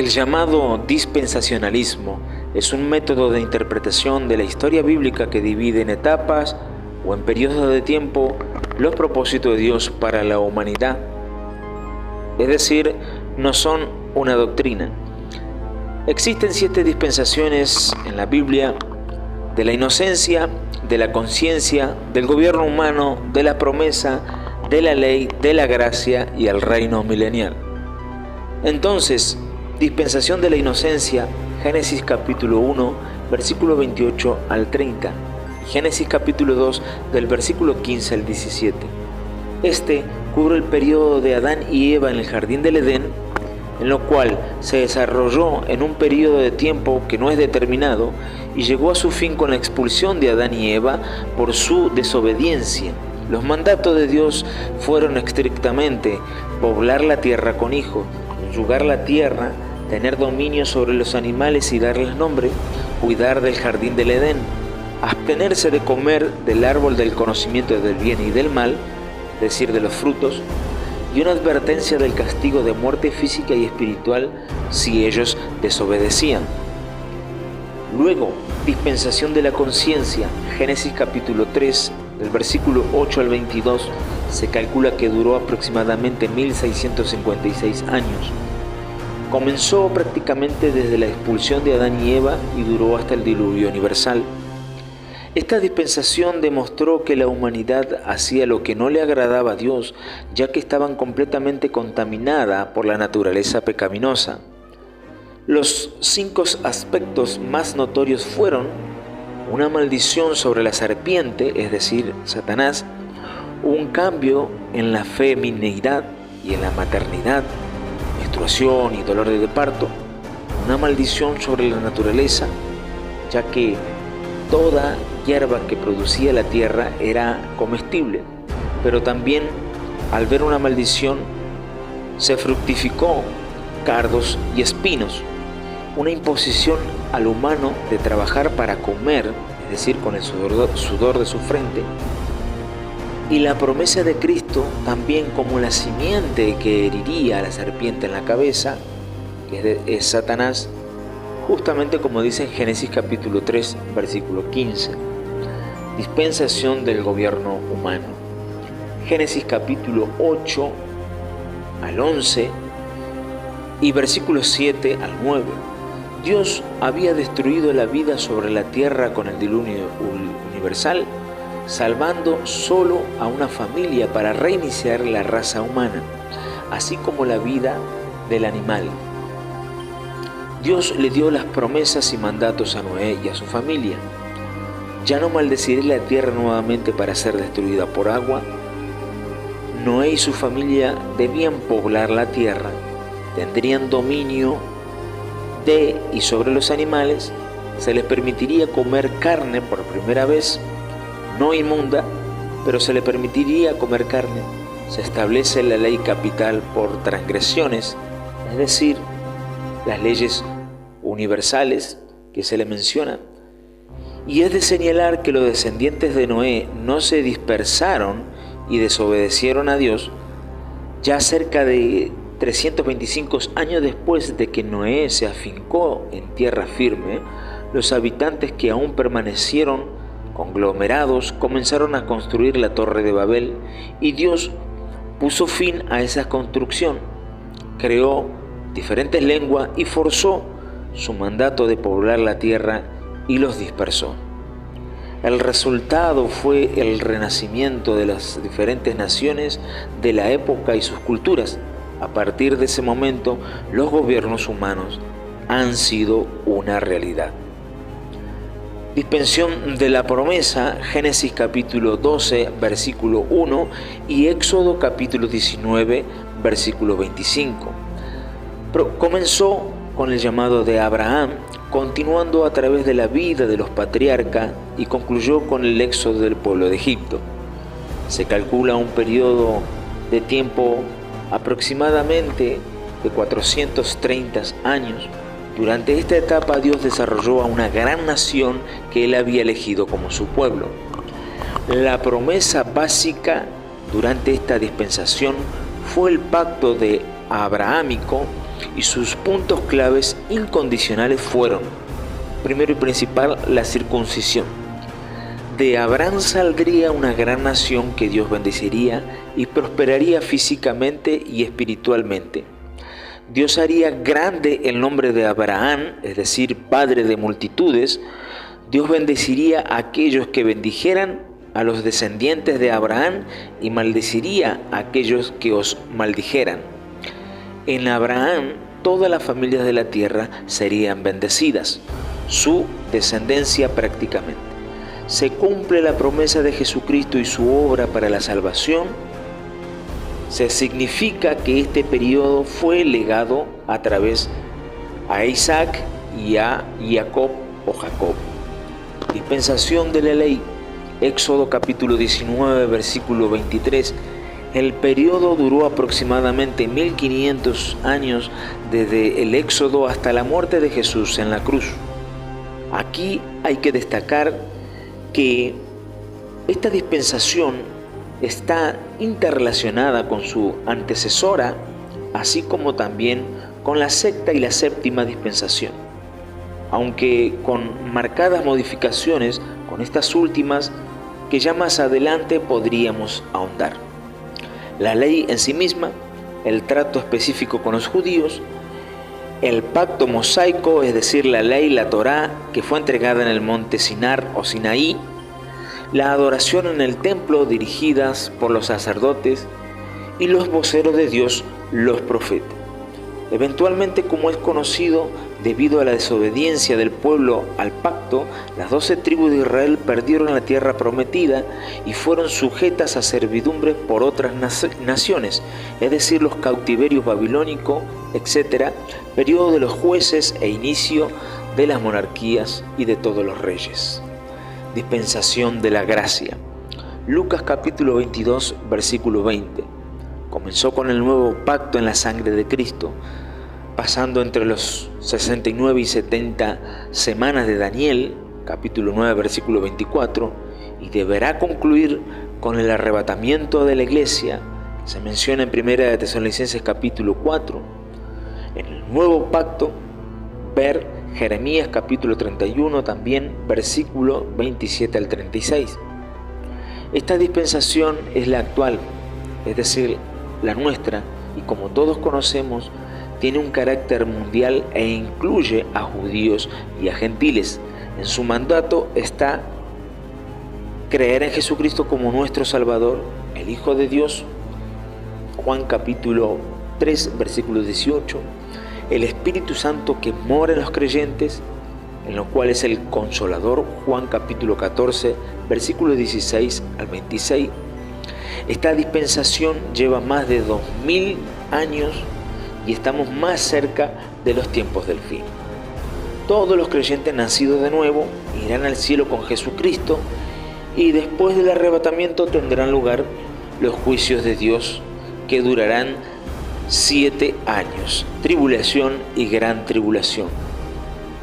El llamado dispensacionalismo es un método de interpretación de la historia bíblica que divide en etapas o en periodos de tiempo los propósitos de Dios para la humanidad. Es decir, no son una doctrina. Existen 7 dispensaciones en la Biblia: de la inocencia, de la conciencia, del gobierno humano, de la promesa, de la ley, de la gracia y el reino milenial. Entonces, dispensación de la inocencia, Génesis capítulo 1, versículo 28 al 30, y Génesis capítulo 2, del versículo 15 al 17. Este cubre el periodo de Adán y Eva en el jardín del Edén, en lo cual se desarrolló en un periodo de tiempo que no es determinado y llegó a su fin con la expulsión de Adán y Eva por su desobediencia. Los mandatos de Dios fueron estrictamente poblar la tierra con hijos, subyugar la tierra, tener dominio sobre los animales y darles nombre, cuidar del jardín del Edén, abstenerse de comer del árbol del conocimiento del bien y del mal, es decir, de los frutos, y una advertencia del castigo de muerte física y espiritual si ellos desobedecían. Luego, dispensación de la conciencia, Génesis capítulo 3, del versículo 8 al 22, se calcula que duró aproximadamente 1656 años. Comenzó prácticamente desde la expulsión de Adán y Eva y duró hasta el diluvio universal. Esta dispensación demostró que la humanidad hacía lo que no le agradaba a Dios, ya que estaban completamente contaminada por la naturaleza pecaminosa. Los 5 aspectos más notorios fueron: una maldición sobre la serpiente, es decir, Satanás; un cambio en la femineidad y en la maternidad, menstruación y dolor de parto; una maldición sobre la naturaleza, ya que toda hierba que producía la tierra era comestible, pero también, al ver una maldición, se fructificó cardos y espinos; una imposición al humano de trabajar para comer, es decir, con el sudor de su frente; y la promesa de Cristo también como la simiente que heriría a la serpiente en la cabeza, que es Satanás, justamente como dice en Génesis capítulo 3, versículo 15. Dispensación del gobierno humano, Génesis capítulo 8 al 11 y versículos 7 al 9. Dios había destruido la vida sobre la tierra con el diluvio universal, salvando solo a una familia para reiniciar la raza humana, así como la vida del animal. Dios le dio las promesas y mandatos a Noé y a su familia. Ya no maldeciré la tierra nuevamente para ser destruida por agua. Noé y su familia debían poblar la tierra, tendrían dominio de y sobre los animales, se les permitiría comer carne por primera vez, no inmunda, pero se les permitiría comer carne. Se establece la ley capital por transgresiones, es decir, las leyes universales que se le menciona. Y es de señalar que los descendientes de Noé no se dispersaron y desobedecieron a Dios. Ya cerca de 325 años después de que Noé se afincó en tierra firme, los habitantes que aún permanecieron conglomerados comenzaron a construir la Torre de Babel, y Dios puso fin a esa construcción, creó diferentes lenguas y forzó su mandato de poblar la tierra y los dispersó. El resultado fue el renacimiento de las diferentes naciones de la época y sus culturas. A partir de ese momento, los gobiernos humanos han sido una realidad. Dispensación de la promesa, Génesis capítulo 12, versículo 1 y Éxodo capítulo 19, versículo 25. Comenzó con el llamado de Abraham, continuando a través de la vida de los patriarcas, y concluyó con el éxodo del pueblo de Egipto. Se calcula un periodo de tiempo aproximadamente de 430 años. Durante esta etapa Dios desarrolló a una gran nación que Él había elegido como su pueblo. La promesa básica durante esta dispensación fue el pacto abrahámico y sus puntos claves incondicionales fueron, primero y principal, la circuncisión. De Abraham saldría una gran nación que Dios bendeciría y prosperaría físicamente y espiritualmente. Dios haría grande el nombre de Abraham, es decir, padre de multitudes. Dios bendeciría a aquellos que bendijeran a los descendientes de Abraham y maldeciría a aquellos que os maldijeran. En Abraham todas las familias de la tierra serían bendecidas, su descendencia prácticamente. Se cumple la promesa de Jesucristo y su obra para la salvación. Se significa que este periodo fue legado a través a Isaac y a Jacob o Jacob. Dispensación de la ley. Éxodo capítulo 19, versículo 23. El periodo duró aproximadamente 1500 años desde el Éxodo hasta la muerte de Jesús en la cruz. Aquí hay que destacar que esta dispensación está interrelacionada con su antecesora, así como también con la sexta y la séptima dispensación, aunque con marcadas modificaciones con estas últimas que ya más adelante podríamos ahondar. La ley en sí misma, el trato específico con los judíos, el pacto mosaico, es decir, la ley, la Torá, que fue entregada en el monte Sinar o Sinaí, la adoración en el templo dirigidas por los sacerdotes y los voceros de Dios, los profetas. Eventualmente, como es conocido, debido a la desobediencia del pueblo al pacto, las 12 tribus de Israel perdieron la tierra prometida y fueron sujetas a servidumbre por otras naciones, es decir, los cautiverios babilónicos, etc., periodo de los jueces e inicio de las monarquías y de todos los reyes. Dispensación de la gracia. Lucas capítulo 22, versículo 20. Comenzó con el nuevo pacto en la sangre de Cristo, pasando entre los 69 y 70 semanas de Daniel, capítulo 9, versículo 24, y deberá concluir con el arrebatamiento de la iglesia, que se menciona en 1 de Tesalonicenses capítulo 4. En el nuevo pacto, ver Jeremías capítulo 31 también, versículo 27 al 36. Esta dispensación es la actual, es decir, la nuestra, y como todos conocemos, tiene un carácter mundial e incluye a judíos y a gentiles. En su mandato está creer en Jesucristo como nuestro Salvador, el Hijo de Dios, Juan capítulo 3, versículo 18, el Espíritu Santo que mora en los creyentes, en lo cual es el Consolador, Juan capítulo 14, versículo 16 al 26. Esta dispensación lleva más de 2000 años y estamos más cerca de los tiempos del fin. Todos los creyentes nacidos de nuevo irán al cielo con Jesucristo y después del arrebatamiento tendrán lugar los juicios de Dios que durarán 7 años, tribulación y gran tribulación.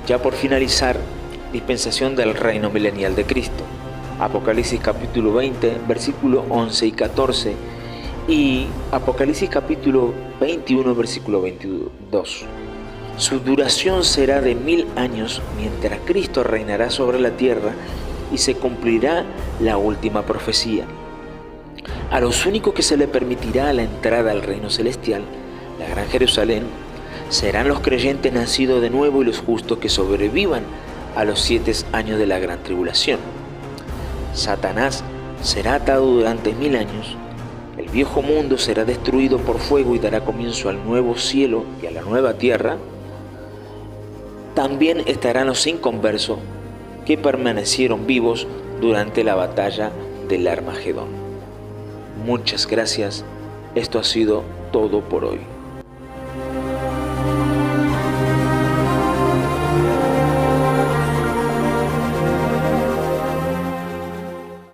Ya por finalizar, dispensación del reino milenial de Cristo. Apocalipsis capítulo 20, versículo 11 y 14 y Apocalipsis capítulo 21, versículo 22. Su duración será de 1000 años mientras Cristo reinará sobre la tierra y se cumplirá la última profecía. A los únicos que se le permitirá la entrada al reino celestial, la Gran Jerusalén, serán los creyentes nacidos de nuevo y los justos que sobrevivan a los 7 años de la gran tribulación. Satanás será atado durante 1000 años, el viejo mundo será destruido por fuego y dará comienzo al nuevo cielo y a la nueva tierra. También estarán los inconversos que permanecieron vivos durante la batalla del Armagedón. Muchas gracias, esto ha sido todo por hoy.